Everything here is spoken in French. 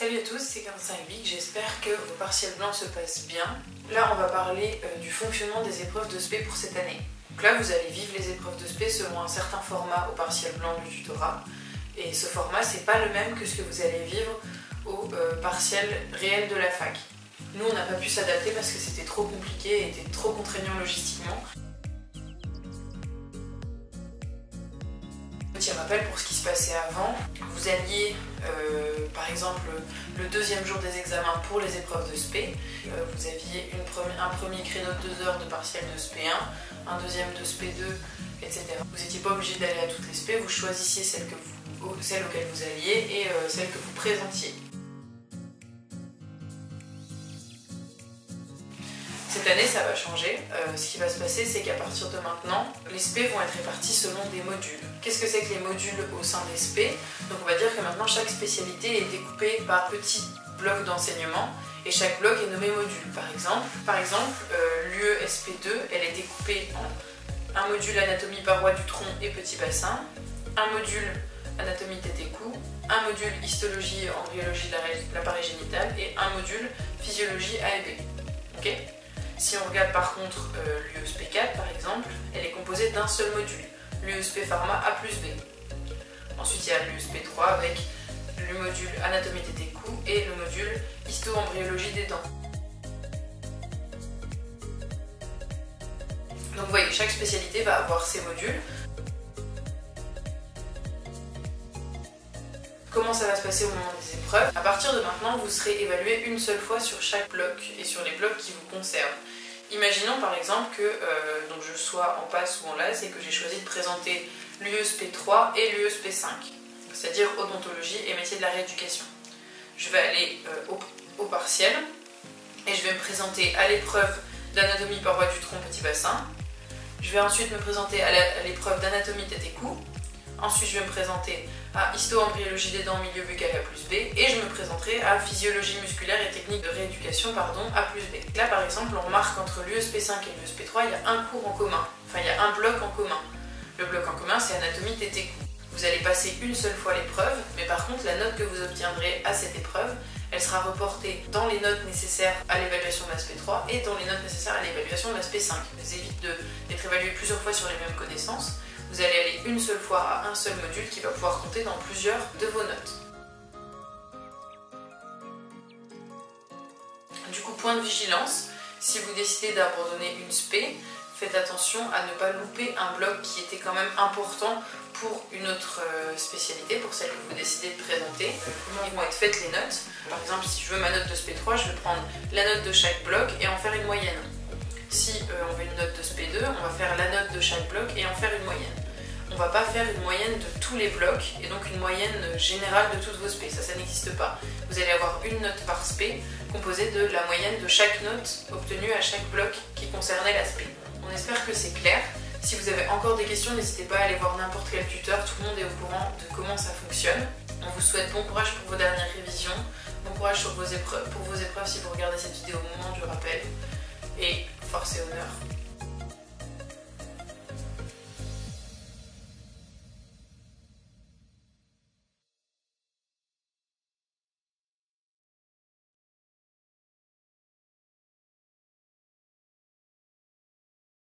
Salut à tous, c'est 45Vic, j'espère que vos partiels blancs se passent bien. Là on va parler du fonctionnement des épreuves de SP pour cette année. Donc là vous allez vivre les épreuves de SP selon un certain format au partiel blanc du tutorat. Et ce format c'est pas le même que ce que vous allez vivre au partiel réel de la fac. Nous on n'a pas pu s'adapter parce que c'était trop compliqué et était trop contraignant logistiquement. Petit rappel pour ce qui se passait avant, vous alliez par exemple le deuxième jour des examens pour les épreuves de SP, vous aviez un premier créneau de 2 heures de partiel de SP1, un deuxième de SP2, etc. Vous n'étiez pas obligé d'aller à toutes les SP, vous choisissiez celle auquel vous alliez et celle que vous présentiez. Cette année, ça va changer. Ce qui va se passer, c'est qu'à partir de maintenant, les SP vont être répartis selon des modules. Qu'est-ce que c'est que les modules au sein des SP? Donc on va dire que maintenant, chaque spécialité est découpée par petits blocs d'enseignement et chaque bloc est nommé module. Par exemple, l'UE SP2, elle est découpée en un module anatomie paroi du tronc et petit bassin, un module anatomie tête et cou, un module histologie embryologie de l'appareil génital et un module physiologie A et B. Ok ? Si on regarde par contre l'UESP4 par exemple, elle est composée d'un seul module, l'UESP Pharma A plus B. Ensuite il y a l'UESP3 avec le module anatomie tête et cou et le module histo-embryologie des dents. Donc vous voyez, chaque spécialité va avoir ses modules. Comment ça va se passer au moment des épreuves? À partir de maintenant, vous serez évalué une seule fois sur chaque bloc et sur les blocs qui vous concernent. Imaginons par exemple que donc je sois en PASS ou en LAS et que j'ai choisi de présenter l'UESP3 et l'UESP5, c'est-à-dire odontologie et métier de la rééducation. Je vais aller au partiel et je vais me présenter à l'épreuve d'anatomie paroi du tronc petit bassin. Je vais ensuite me présenter à l'épreuve d'anatomie tête et cou. Ensuite, je vais me présenter à histo-embryologie des dents milieu buccal A plus B et je me présenterai à physiologie musculaire et technique de rééducation A plus B. Là, par exemple, on remarque qu'entre l'UESP5 et l'UESP3, il y a un cours en commun. Enfin, il y a un bloc en commun. Le bloc en commun, c'est anatomie tête et cou. Vous allez passer une seule fois l'épreuve, mais par contre, la note que vous obtiendrez à cette épreuve, elle sera reportée dans les notes nécessaires à l'évaluation de l'aspect 3 et dans les notes nécessaires à l'évaluation de l'aspect 5. Ça évite d'être évalué plusieurs fois sur les mêmes connaissances. Vous allez aller une seule fois à un seul module qui va pouvoir compter dans plusieurs de vos notes. Du coup, point de vigilance, si vous décidez d'abandonner une SP, faites attention à ne pas louper un bloc qui était quand même important pour une autre spécialité, pour celle que vous décidez de présenter. Comment vont être faites les notes? Par exemple, si je veux ma note de SP3, je vais prendre la note de chaque bloc et en faire une moyenne. Si on veut une note de SP2, on va faire la note de chaque bloc et en faire une moyenne. On ne va pas faire une moyenne de tous les blocs et donc une moyenne générale de toutes vos SP, ça n'existe pas. Vous allez avoir une note par SP composée de la moyenne de chaque note obtenue à chaque bloc qui concernait la SP. On espère que c'est clair. Si vous avez encore des questions, n'hésitez pas à aller voir n'importe quel tuteur, tout le monde est au courant de comment ça fonctionne. On vous souhaite bon courage pour vos dernières révisions, bon courage pour vos épreuves si vous regardez cette vidéo au moment du rappel, et force et honneur.